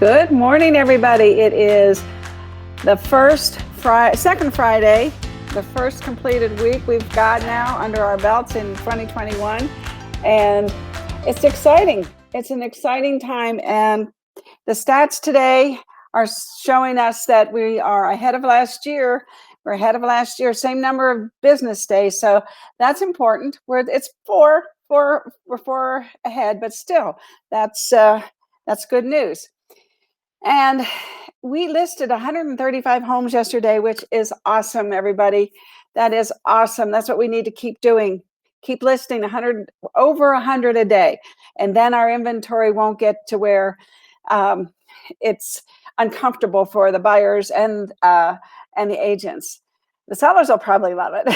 Good morning, everybody. It is the second Friday, the first completed week we've got now under our belts in 2021. And it's exciting. It's an exciting time. And the stats today are showing us that we are ahead of last year. We're ahead of last year, same number of business days. So that's important. It's we're four ahead, but still, that's good news. And we listed 135 homes yesterday, which is awesome, everybody. That is awesome. That's what we need to keep doing. Keep listing over 100 a day. And then our inventory won't get to where it's uncomfortable for the buyers and the agents. The sellers will probably love it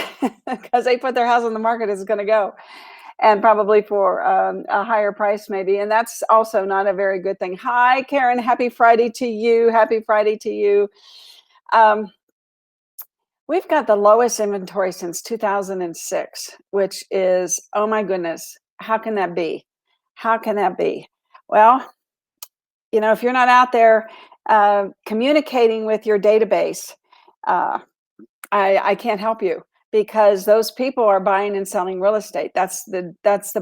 because they put their house on the market, it's going to go. And probably for a higher price maybe. And that's also not a very good thing. Hi, Karen. Happy Friday to you. Happy Friday to you. We've got the lowest inventory since 2006, which is, oh my goodness, how can that be? How can that be? Well, you know, if you're not out there communicating with your database, I can't help you. Because those people are buying and selling real estate. That's the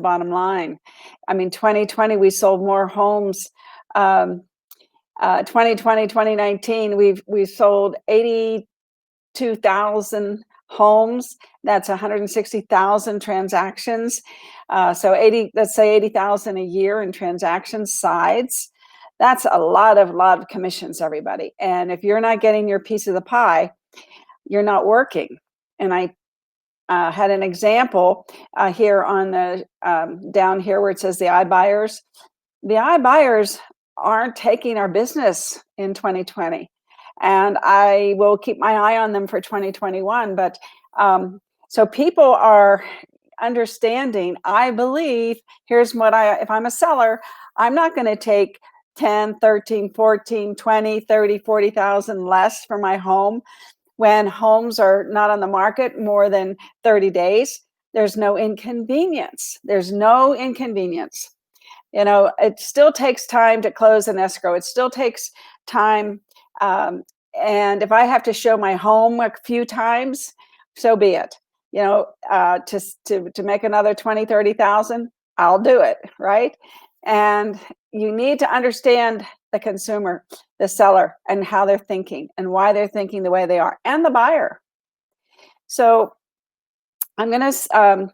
bottom line. I mean, 2020, we sold more homes. 2020, 2019, we sold 82,000 homes. That's 160,000 transactions. So let's say 80,000 a year in transaction sides. That's a lot of commissions, everybody. And if you're not getting your piece of the pie, you're not working. And I had an example here on the down here where it says the iBuyers. The iBuyers aren't taking our business in 2020, and I will keep my eye on them for 2021. But so people are understanding. I believe here's what if I'm a seller, I'm not going to take 10, 13, 14, 20, 30, 40,000 less for my home. When homes are not on the market more than 30 days, there's no inconvenience. There's no inconvenience. You know, it still takes time to close an escrow. It still takes time. And if I have to show my home a few times, so be it. You know, to make another 20, 30,000, I'll do it, right? And you need to understand the consumer, the seller, and how they're thinking and why they're thinking the way they are, and the buyer. So I'm going to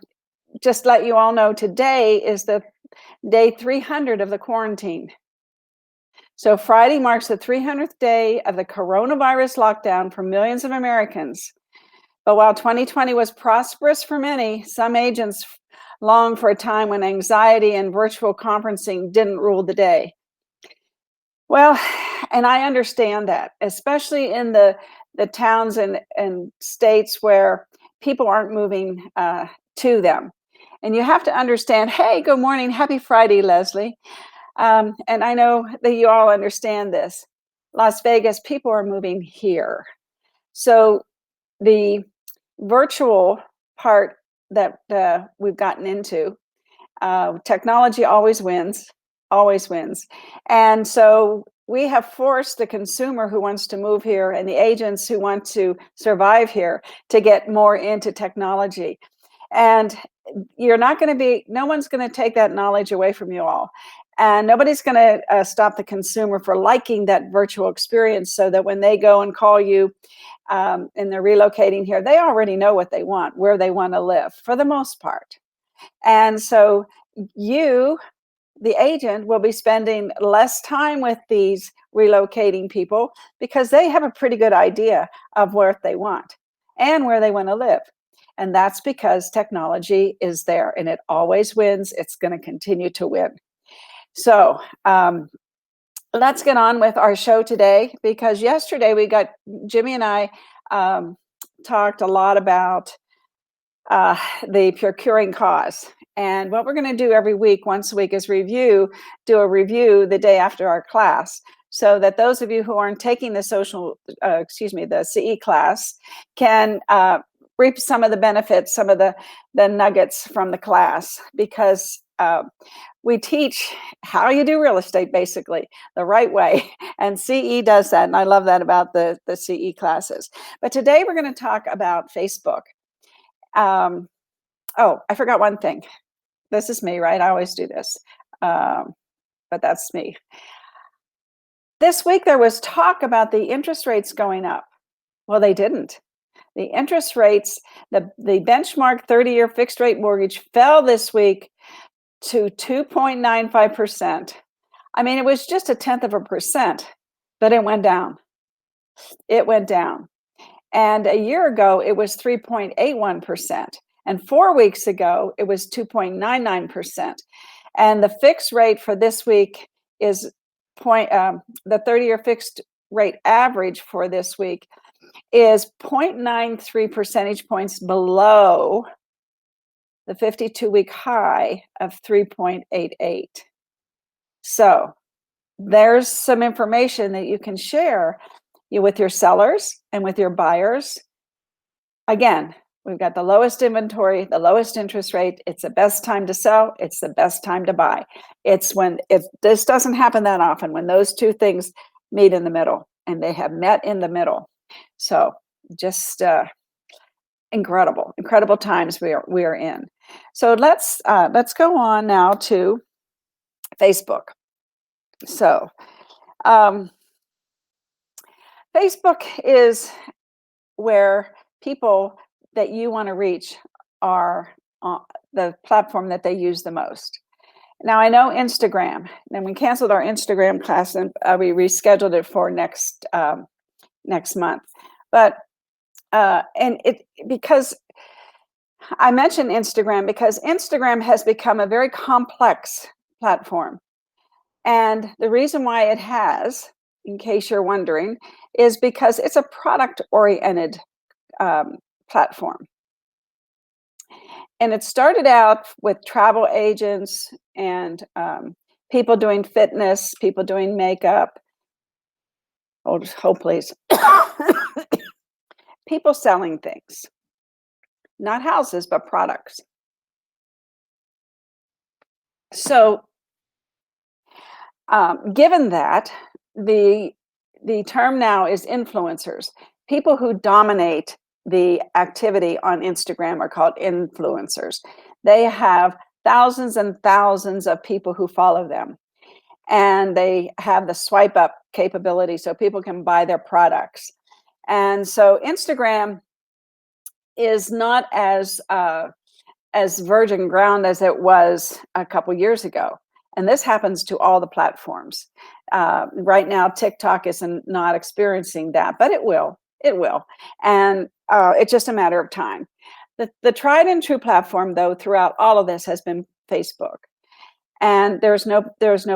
just let you all know today is the day 300 of the quarantine. So Friday marks the 300th day of the coronavirus lockdown for millions of Americans. But while 2020 was prosperous for many, some agents long for a time when anxiety and virtual conferencing didn't rule the day. Well, and I understand that, especially in the towns and states where people aren't moving to them. And you have to understand, hey, good morning, happy Friday, Leslie. And I know that you all understand this. Las Vegas, people are moving here. So the virtual part that we've gotten into, technology always wins. And so we have forced the consumer who wants to move here and the agents who want to survive here to get more into technology. And no one's going to take that knowledge away from you all. And nobody's going to stop the consumer for liking that virtual experience, so that when they go and call you and they're relocating here, they already know what they want, where they want to live for the most part. And so you, the agent, will be spending less time with these relocating people because they have a pretty good idea of what they want and where they want to live. And that's because technology is there and it always wins. It's going to continue to win. So let's get on with our show today, because yesterday Jimmy and I talked a lot about the procuring cause. And what we're going to do every week, once a week, is do a review the day after our class, so that those of you who aren't taking the the CE class can reap some of the benefits, some of the nuggets from the class, because we teach how you do real estate, basically, the right way. And CE does that. And I love that about the CE classes. But today we're going to talk about Facebook. Oh, I forgot one thing. This is me, right? I always do this. But that's me. This week there was talk about the interest rates going up. Well, they didn't. The interest rates, the benchmark 30-year fixed rate mortgage fell this week to 2.95%. I mean, it was just 0.1%, but it went down. It went down. And a year ago, it was 3.81%. And 4 weeks ago, it was 2.99%. And the fixed rate for this week is the 30-year fixed rate average for this week is 0.93 percentage points below the 52-week high of 3.88. So there's some information that you can share with your sellers and with your buyers. Again, we've got the lowest inventory, the lowest interest rate. It's the best time to sell. It's the best time to buy. It's when this doesn't happen that often, when those two things meet in the middle, and they have met in the middle. So just incredible times we are in. So let's go on now to Facebook. So Facebook is where people that you want to reach are the platform that they use the most. Now I know Instagram, and we canceled our Instagram class, and we rescheduled it for next month. But because I mentioned Instagram because Instagram has become a very complex platform. And the reason why it has, in case you're wondering, is because it's a product-oriented platform. And it started out with travel agents and people doing fitness, people doing makeup. Hold please. People selling things. Not houses, but products. So given that, the term now is influencers. People who dominate the activity on Instagram are called influencers. They have thousands and thousands of people who follow them. And they have the swipe up capability so people can buy their products. And so Instagram is not as virgin ground as it was a couple years ago. And this happens to all the platforms. Right now, TikTok is not experiencing that, but it will. It will. And it's just a matter of time. The tried and true platform, though, throughout all of this has been Facebook. And there's no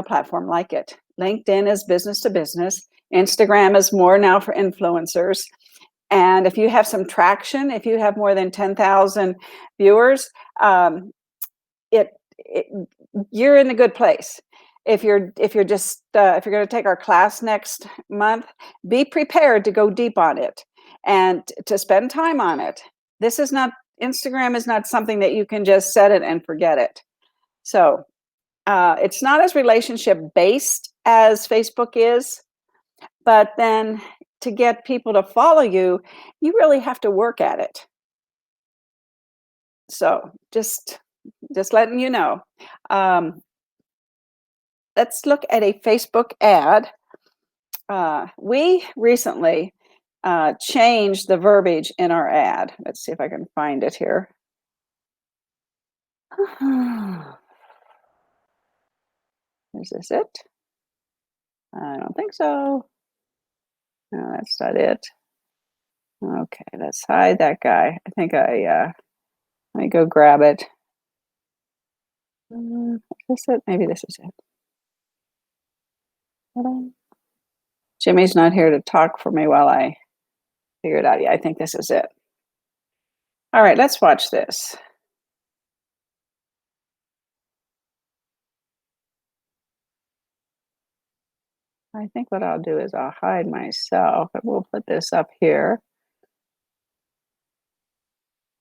platform like it. LinkedIn is business to business. Instagram is more now for influencers. And if you have some traction, if you have more than 10,000 viewers, you're in a good place. If you're going to take our class next month, be prepared to go deep on it and to spend time on it. Instagram is not something that you can just set it and forget it. So it's not as relationship based as Facebook is, but then to get people to follow you, you really have to work at it. So just letting you know. Let's look at a Facebook ad. We recently changed the verbiage in our ad. Let's see if I can find it here. Is this it? I don't think so. No, that's not it. Okay, let's hide that guy. I think let me go grab it. Is this it? Maybe this is it. Jimmy's not here to talk for me while I figure it out. Yeah, I think this is it. All right, let's watch this. I think what I'll do is I'll hide myself, and we'll put this up here.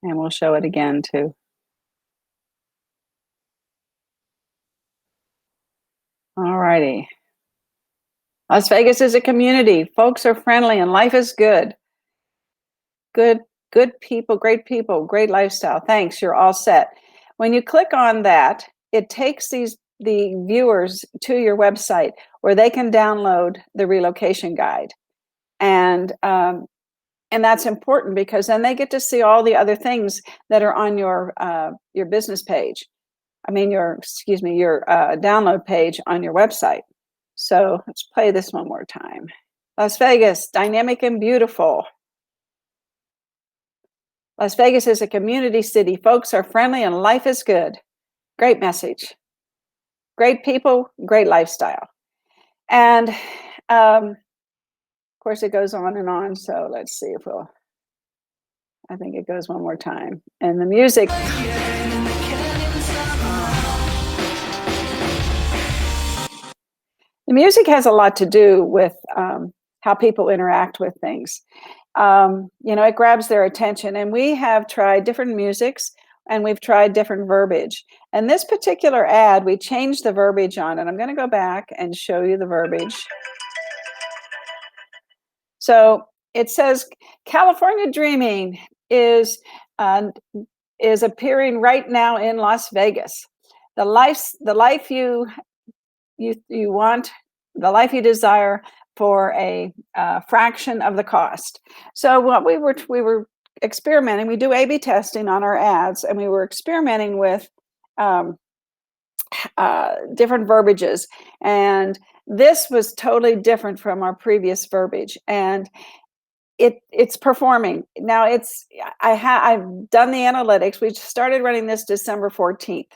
And we'll show it again too. All righty. Las Vegas is a community. Folks are friendly and life is good. Good, good people, great lifestyle. Thanks, you're all set. When you click on that, it takes the viewers to your website where they can download the relocation guide. And that's important because then they get to see all the other things that are on your business page. I mean, your download page on your website. So let's play this one more time. Las Vegas, dynamic and beautiful. Las Vegas is a community city. Folks are friendly and life is good. Great message. Great people, great lifestyle. And of course, it goes on and on. So let's see if I think it goes one more time. And the music. The music has a lot to do with how people interact with things. It grabs their attention, and we have tried different musics and we've tried different verbiage. And this particular ad, we changed the verbiage on it. I'm going to go back and show you the verbiage. So it says, California Dreaming is appearing right now in Las Vegas. The life you want, the life you desire for a fraction of the cost. So what we were experimenting, we do A/B testing on our ads, and we were experimenting with different verbiages, and this was totally different from our previous verbiage, and it's performing now. I've done the analytics. We started running this December 14th,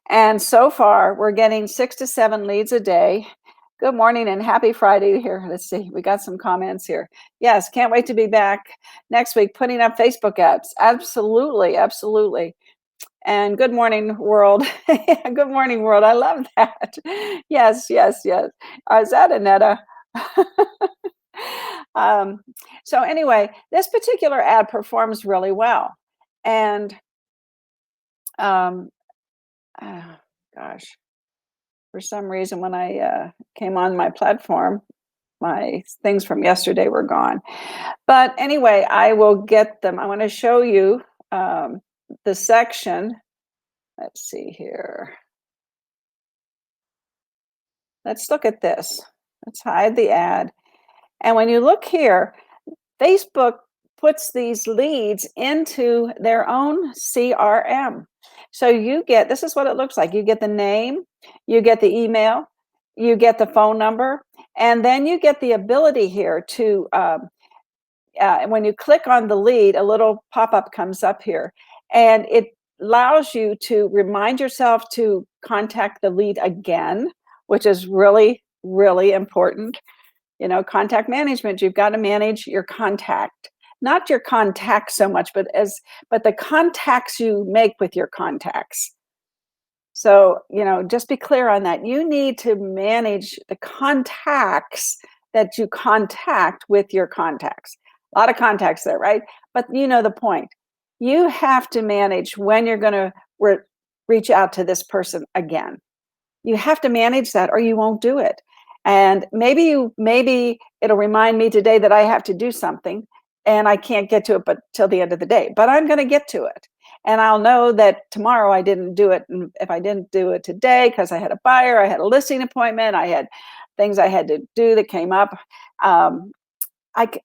and so far we're getting 6 to 7 leads a day. Good morning and happy Friday here. Let's see, we got some comments here. Yes, can't wait to be back next week putting up Facebook ads. Absolutely, absolutely. And good morning, world. Good morning, world. I love that. Yes, yes, yes. Is that Annetta? So anyway, this particular ad performs really well. And oh, gosh, for some reason when I came on my platform, my things from yesterday were gone. But anyway, I will get them. I want to show you the section. Let's see here. Let's look at this. Let's hide the ad. And when you look here, Facebook puts these leads into their own CRM. So you get, this is what it looks like. You get the name, you get the email, you get the phone number, and then you get the ability here to, when you click on the lead, a little pop-up comes up here, and it allows you to remind yourself to contact the lead again, which is really, really important. Contact management, you've got to manage your contact, not your contacts so much, but the contacts you make with your contacts. So, just be clear on that. You need to manage the contacts that you contact with your contacts. A lot of contacts there, right? But you know the point. You have to manage when you're going to reach out to this person again. You have to manage that or you won't do it. And maybe it'll remind me today that I have to do something and I can't get to it but till the end of the day, but I'm going to get to it. And I'll know that tomorrow I didn't do it. And if I didn't do it today because I had a buyer, I had a listing appointment, I had things I had to do that came up, it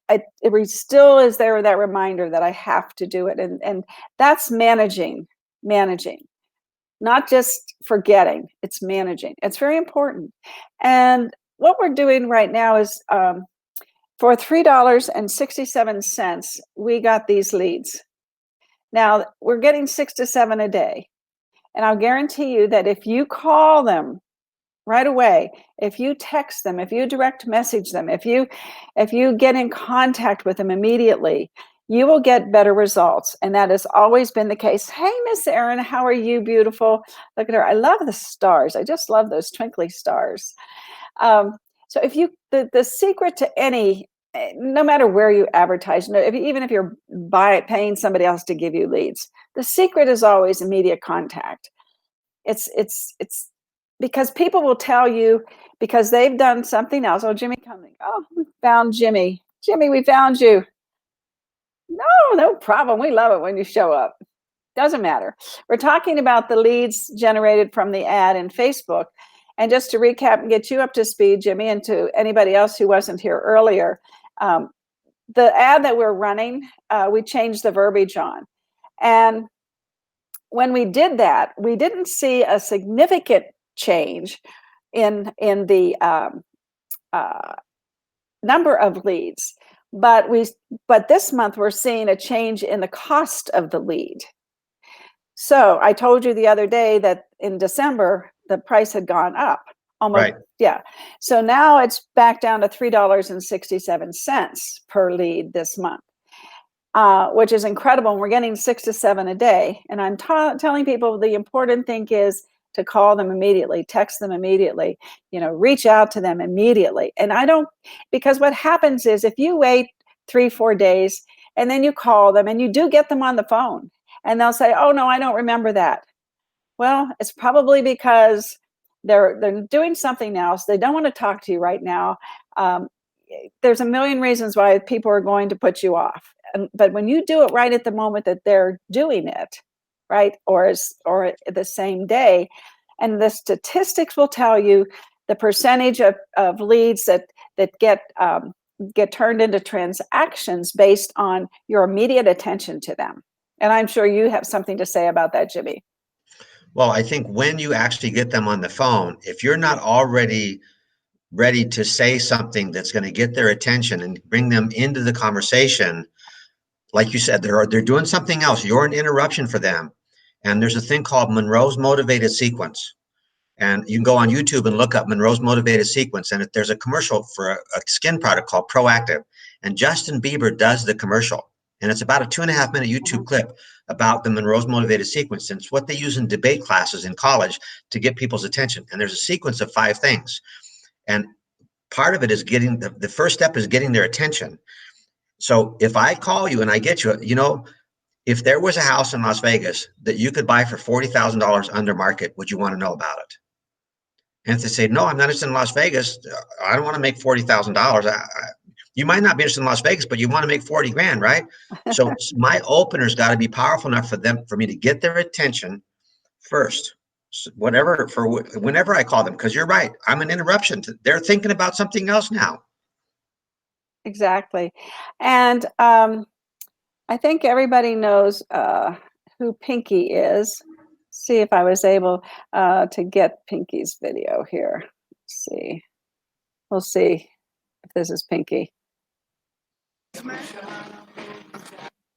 still is there, that reminder that I have to do it. And that's managing, not just forgetting, it's managing. It's very important. And what we're doing right now is for $3.67, we got these leads. Now we're getting 6 to 7 a day. And I'll guarantee you that if you call them right away, if you text them, if you direct message them, if you get in contact with them immediately, you will get better results. And that has always been the case. Hey, Miss Erin, how are you? Beautiful. Look at her. I love the stars. I just love those twinkly stars. So if the secret to any, no matter where you advertise, even if you're paying somebody else to give you leads, the secret is always immediate contact. It's because people will tell you because they've done something else. Oh, Jimmy coming. Oh, we found Jimmy. Jimmy, we found you. No problem. We love it when you show up. Doesn't matter. We're talking about the leads generated from the ad in Facebook. And just to recap and get you up to speed, Jimmy, and to anybody else who wasn't here earlier, the ad that we're running, we changed the verbiage on. And when we did that, we didn't see a significant change in the number of leads, but this month we're seeing a change in the cost of the lead. So I told you the other day that in December the price had gone up almost. Right. Yeah. So now it's back down to $3.67 per lead this month. Which is incredible. And we're getting 6 to 7 a day. And I'm telling people the important thing is to call them immediately, text them immediately, reach out to them immediately. And because what happens is if you wait 3-4 days and then you call them and you do get them on the phone and they'll say, oh no, I don't remember that. Well, it's probably because they're doing something else. They don't want to talk to you right now. There's a million reasons why people are going to put you off. But when you do it right at the moment that they're doing it, right, or the same day, and the statistics will tell you the percentage of leads that get turned into transactions based on your immediate attention to them. And I'm sure you have something to say about that, Jimmy. Well, I think when you actually get them on the phone, if you're not already ready to say something that's going to get their attention and bring them into the conversation, like you said, they're doing something else. You're an interruption for them. And there's a thing called Monroe's Motivated Sequence. And you can go on YouTube and look up Monroe's Motivated Sequence. And there's a commercial for a skin product called Proactive. And Justin Bieber does the commercial. And it's about a 2.5-minute YouTube clip about the Monroe's Motivated Sequence. And it's what they use in debate classes in college to get people's attention. And there's a sequence of 5 things. And part of it is getting, the first step is getting their attention. So if I call you and I get you, if there was a house in Las Vegas that you could buy for $40,000 under market, would you want to know about it? And if they say, no, I'm not interested in Las Vegas, I don't want to make $40,000. You might not be interested in Las Vegas, but you want to make 40 grand, right? So my opener's got to be powerful enough for me to get their attention first. Whenever I call them, because you're right, I'm an interruption. They're thinking about something else now. Exactly. And I think everybody knows who Pinky is. See if I was able to get Pinky's video here. Let's see. We'll see if this is Pinky. No,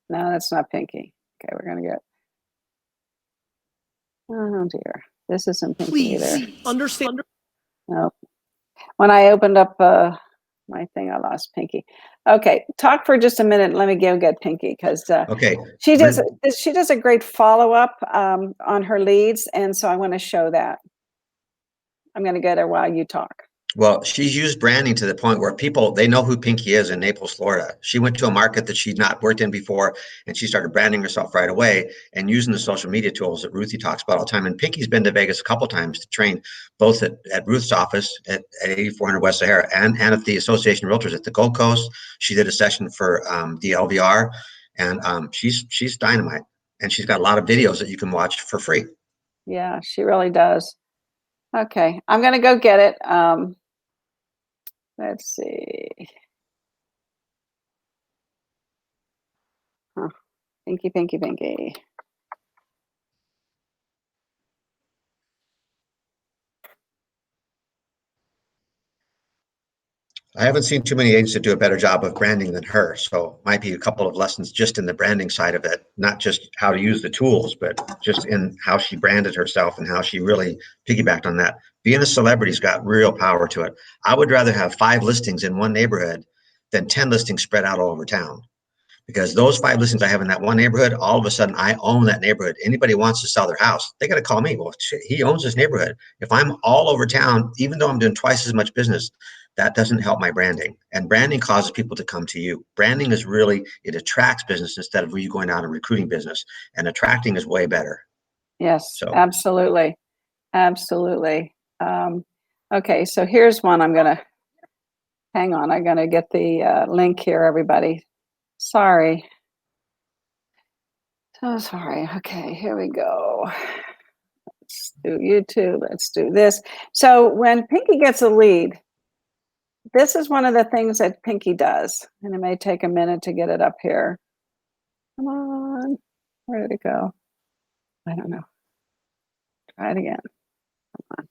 that's not Pinky. Okay, we're going to get. Oh dear. This isn't Pinky either. Understand. No. When I opened up my thing, I lost Pinky. Okay, talk for just a minute. Let me go get Pinky because okay, she does a great follow up on her leads, and so I want to show that. I'm going to get her while you talk. Well, she's used branding to the point where they know who Pinky is in Naples, Florida. She went to a market that she'd not worked in before, and she started branding herself right away and using the social media tools that Ruthie talks about all the time. And Pinky's been to Vegas a couple times to train both at Ruth's office at 8400 West Sahara and at the Association of Realtors at the Gold Coast. She did a session for the LVR, and she's dynamite. And she's got a lot of videos that you can watch for free. Yeah, she really does. Okay, I'm going to go get it. Let's see. Huh. Pinky, Pinky, Pinky. I haven't seen too many agents that do a better job of branding than her. So might be a couple of lessons just in the branding side of it, not just how to use the tools, but just in how she branded herself and how she really piggybacked on that. Being a celebrity's got real power to it. I would rather have 5 listings in one neighborhood than 10 listings spread out all over town. Because those 5 listings I have in that one neighborhood, all of a sudden I own that neighborhood. Anybody wants to sell their house, they got to call me. Well, shit, he owns this neighborhood. If I'm all over town, even though I'm doing twice as much business, that doesn't help my branding. And branding causes people to come to you. Branding is really, it attracts business instead of you going out and recruiting business. And attracting is way better. Yes, so. Absolutely. Absolutely. Okay, so here's one. Hang on, I'm gonna get the link here, everybody. Sorry. So sorry. Okay, here we go. Let's do YouTube. Let's do this. So when Pinky gets a lead, this is one of the things that Pinky does. And it may take a minute to get it up here. Come on. Where did it go? I don't know. Try it again. Come on.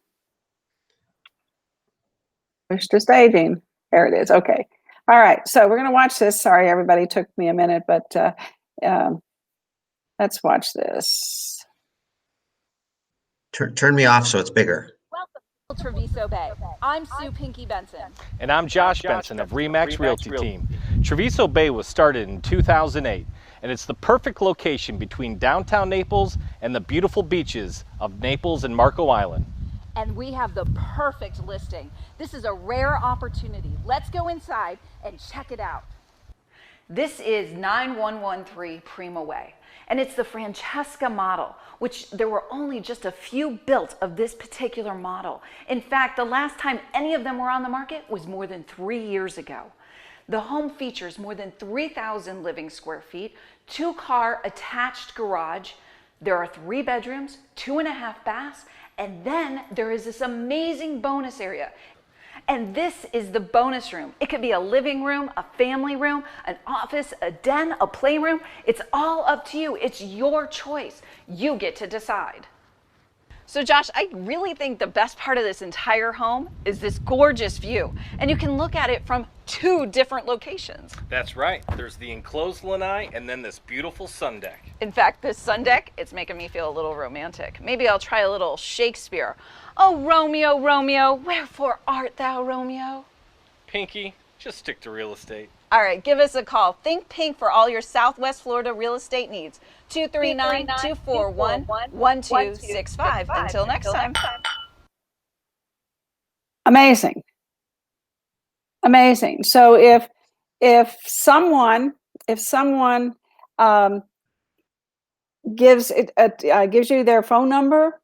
Push to staging. There it is. Okay. All right. So we're going to watch this. Sorry, everybody. It took me a minute, but let's watch this. Turn me off so it's bigger. Welcome to Treviso Bay. I'm Sue Pinky Benson. And I'm Josh Benson of RE/MAX Realty Team. Treviso Bay was started in 2008, and it's the perfect location between downtown Naples and the beautiful beaches of Naples and Marco Island. And we have the perfect listing. This is a rare opportunity. Let's go inside and check it out. This is 9113 Prima Way, and it's the Francesca model, which there were only just a few built of this particular model. In fact, the last time any of them were on the market was more than 3 years ago. The home features more than 3,000 living square feet, 2-car attached garage. There are 3 bedrooms, 2.5 baths, and then there is this amazing bonus area. And this is the bonus room. It could be a living room, a family room, an office, a den, a playroom. It's all up to you. It's your choice. You get to decide. So Josh, I really think the best part of this entire home is this gorgeous view. And you can look at it from 2 different locations. That's right. There's the enclosed lanai and then this beautiful sun deck. In fact, this sun deck, it's making me feel a little romantic. Maybe I'll try a little Shakespeare. Oh, Romeo, Romeo, wherefore art thou, Romeo? Pinky, just stick to real estate. All right, give us a call. Think Pink for all your Southwest Florida real estate needs. 239-241-1265. Until next time. Amazing. Amazing. So if someone gives you their phone number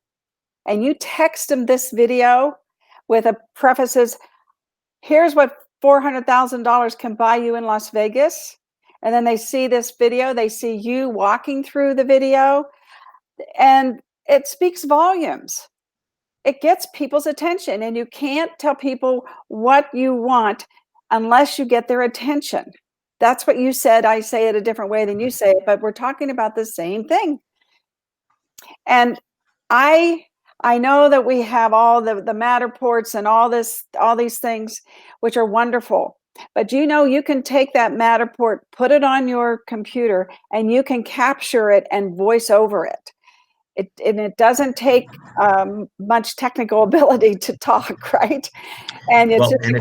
and you text them this video with a prefaces, here's what $400,000 can buy you in Las Vegas, and then they see this video, they see you walking through the video, and it speaks volumes. It gets people's attention, and you can't tell people what you want unless you get their attention. That's what you said. I say it a different way than you say it, but we're talking about the same thing. And I know that we have all the Matterports and all these things, which are wonderful. But you know, you can take that Matterport, put it on your computer, and you can capture it and voice over it. It doesn't take much technical ability to talk, right? And it's and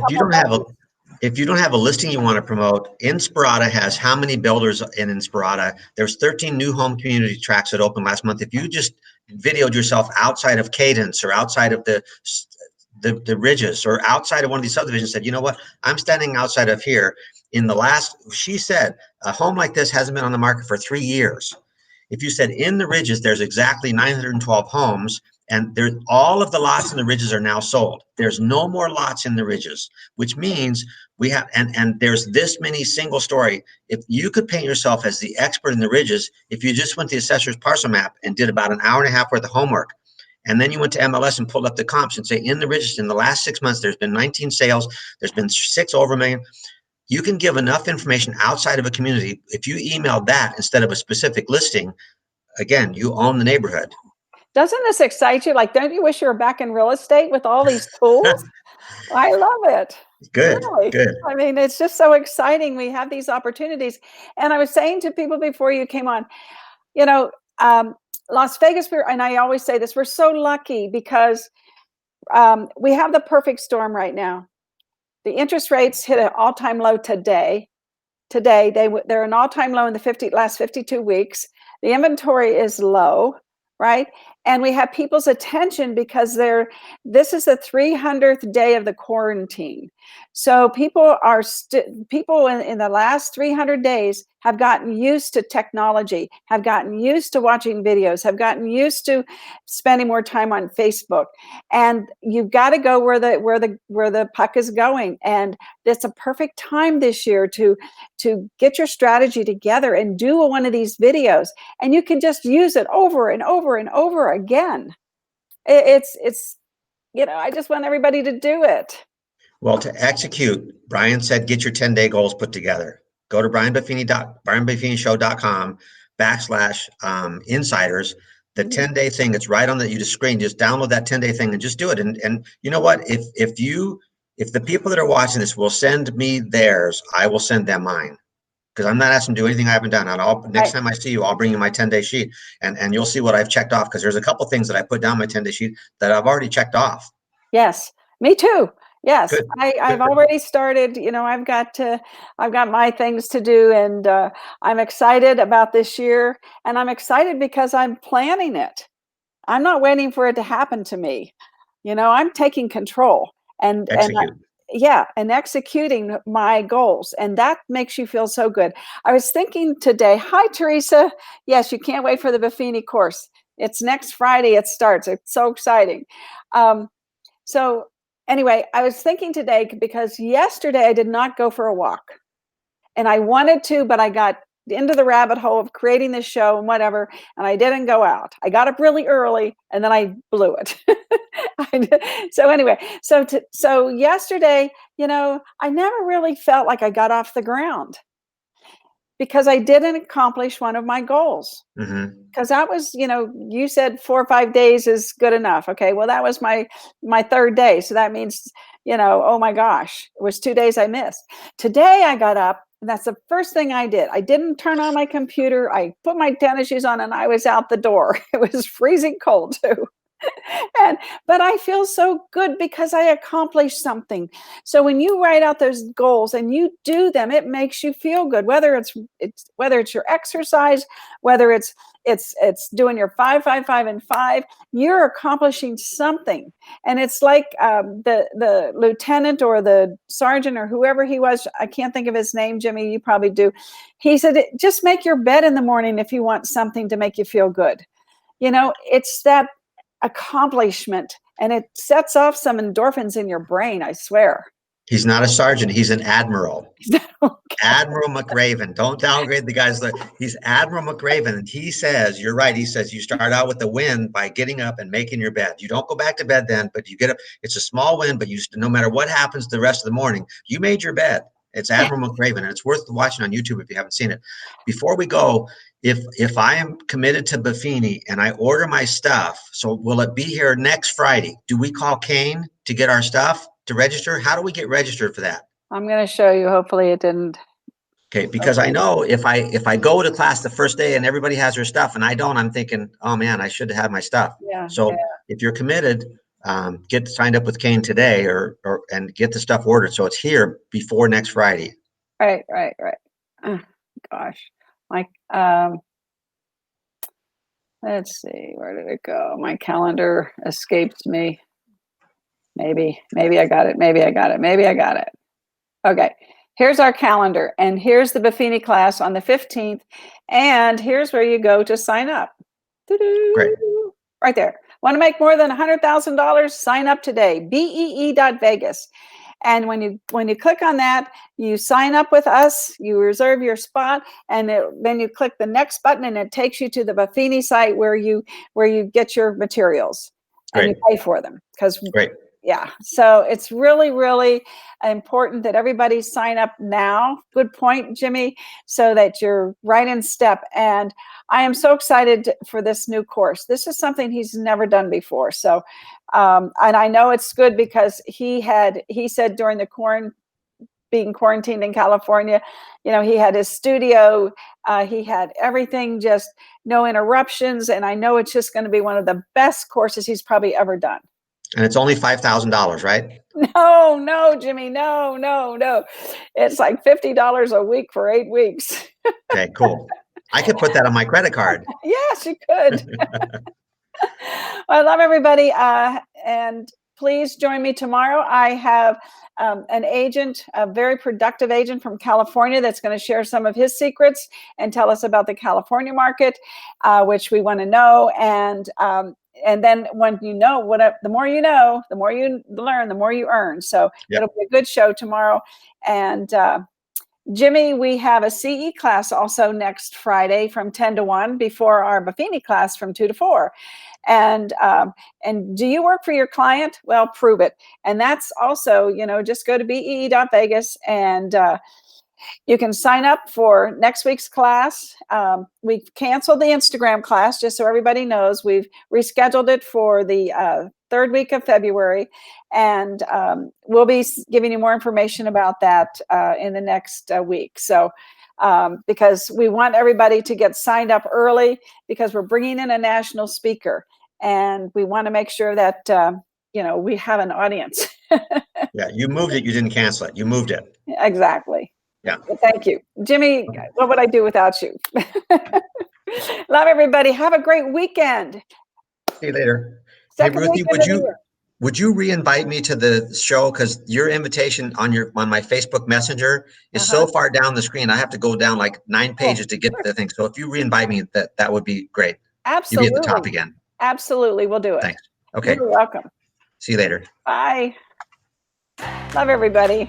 if you don't have a listing you want to promote, Inspirata has how many builders in Inspirata? There's 13 new home community tracks that opened last month. If you just videoed yourself outside of Cadence or outside of the Ridges or outside of one of these subdivisions, said, you know what, I'm standing outside of here. She said, a home like this hasn't been on the market for 3 years. If you said in the Ridges, there's exactly 912 homes, and all of the lots in the Ridges are now sold. There's no more lots in the Ridges, which means we have, and there's this many single story. If you could paint yourself as the expert in the Ridges, if you just went to the assessor's parcel map and did about an hour and a half worth of homework, and then you went to MLS and pulled up the comps and say, in the Ridges, in the last 6 months, there's been 19 sales, there's been 6 over $1 million. You can give enough information outside of a community. If you emailed that instead of a specific listing, again, you own the neighborhood. Doesn't this excite you? Like, don't you wish you were back in real estate with all these tools? I love it. Good, really. Good. I mean, it's just so exciting. We have these opportunities. And I was saying to people before you came on, you know, Las Vegas, and I always say this, we're so lucky because we have the perfect storm right now. The interest rates hit an all-time low today. They're an all-time low in the last 52 weeks. The inventory is low, right? And we have people's attention because this is the 300th day of the quarantine. So people in the last 300 days have gotten used to technology, have gotten used to watching videos, have gotten used to spending more time on Facebook. And you've got to go where the puck is going. And it's a perfect time this year to get your strategy together and do one of these videos. And you can just use it over and over and over again. It's I just want everybody to do it. Well, to execute, Brian said, get your 10-day goals put together. Go to brianbuffinishow.com/insiders. The 10-day thing, it's right on the screen. Just download that 10-day thing and just do it. And you know what? If the people that are watching this will send me theirs, I will send them mine. Because I'm not asking to do anything I haven't done. Next time I see you, I'll bring you my 10-day sheet, and you'll see what I've checked off. Because there's a couple things that I put down my 10-day sheet that I've already checked off. Yes, me too. Yes, Good. I've already started. I've got my things to do, and I'm excited about this year. And I'm excited because I'm planning it. I'm not waiting for it to happen to me. I'm taking control and executing my goals, and that makes you feel so good. I was thinking today. Hi, Teresa. Yes, you can't wait for the Buffini course. It's next Friday. It starts. It's so exciting. So anyway, I was thinking today because yesterday I did not go for a walk, and I wanted to, but I got into the rabbit hole of creating this show and whatever, and I didn't go out. I got up really early, and then I blew it. So anyway, so yesterday, I never really felt like I got off the ground because I didn't accomplish one of my goals. Because that was, you said 4 or 5 days is good enough. Okay, well, that was my third day. So that means, oh my gosh, it was 2 days I missed. Today I got up, and that's the first thing I did. I didn't turn on my computer. I put my tennis shoes on, and I was out the door. It was freezing cold too. But I feel so good because I accomplished something. So when you write out those goals and you do them, it makes you feel good. Whether it's your exercise, whether it's doing your 5, 5, 5, and 5, you're accomplishing something. And it's like the lieutenant or the sergeant or whoever he was. I can't think of his name. Jimmy, you probably do. He said, just make your bed in the morning if you want something to make you feel good. It's that accomplishment, and it sets off some endorphins in your brain, I swear. He's not a sergeant, he's an admiral. Okay. Admiral McRaven. Don't downgrade the guy's look. He's Admiral McRaven, and he says, you're right, he says you start out with a win by getting up and making your bed. You don't go back to bed then, but you get up. It's a small win, but no matter what happens the rest of the morning, you made your bed. It's Admiral McRaven, and it's worth watching on YouTube if you haven't seen it. Before we go, if I am committed to Buffini and I order my stuff, so will it be here next Friday? Do we call Kane to get our stuff to register? How do we get registered for that? I'm going to show you. Hopefully it didn't. Okay, because I know if I go to class the first day and everybody has their stuff and I don't, I'm thinking, oh man, I should have my stuff. Yeah. So if you're committed, get signed up with Kane today and get the stuff ordered so it's here before next Friday. Right. Oh, gosh. Let's see, where did it go? My calendar escaped me. Maybe I got it. Okay, here's our calendar, and here's the Buffini class on the 15th, and here's where you go to sign up. Great. Right there. Want to make more than $100,000? Sign up today. BEE.Vegas. And when you click on that, you sign up with us, you reserve your spot, and then you click the next button, and it takes you to the Buffini site where you get your materials. Great. And you pay for them. Great. Yeah, so it's really, really important that everybody sign up now. Good point, Jimmy, so that you're right in step. And I am so excited for this new course. This is something he's never done before. So, and I know it's good because he said during the being quarantined in California, he had his studio, he had everything, just no interruptions. And I know it's just going to be one of the best courses he's probably ever done. And it's only $5,000, right? No, Jimmy, no. It's like $50 a week for 8 weeks. Okay, cool. I could put that on my credit card. Yes, you could. Well, I love everybody. And please join me tomorrow. I have an agent, a very productive agent from California that's going to share some of his secrets and tell us about the California market, which we want to know. And then when you know the more you know, the more you learn, the more you earn. So it'll be a good show tomorrow. And Jimmy, we have a CE class also next Friday from 10 to 1 before our Buffini class from 2 to 4. And do you work for your client? Well, prove it. And that's also, just go to bee.vegas and you can sign up for next week's class. We've canceled the Instagram class, just so everybody knows. We've rescheduled it for the third week of February. And we'll be giving you more information about that in the next week. So because we want everybody to get signed up early, because we're bringing in a national speaker. And we want to make sure that, we have an audience. Yeah, you moved it. You didn't cancel it. You moved it. Exactly. Yeah. Well, thank you. Jimmy, what would I do without you? Love everybody. Have a great weekend. See you later. Second Hey, Ruthie, weekend of the year. would you re-invite me to the show? Because your invitation on my Facebook Messenger is so far down the screen. I have to go down like 9 pages to get the thing. So if you re-invite me, that would be great. Absolutely. You'll be at the top again. Absolutely. We'll do it. Thanks. Okay. You're welcome. See you later. Bye. Love everybody.